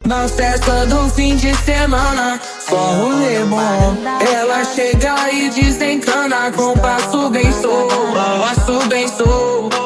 Na festa do fim de semana, só rolê bom. Ela chega e desencana com passo bem sou, passo bem sou.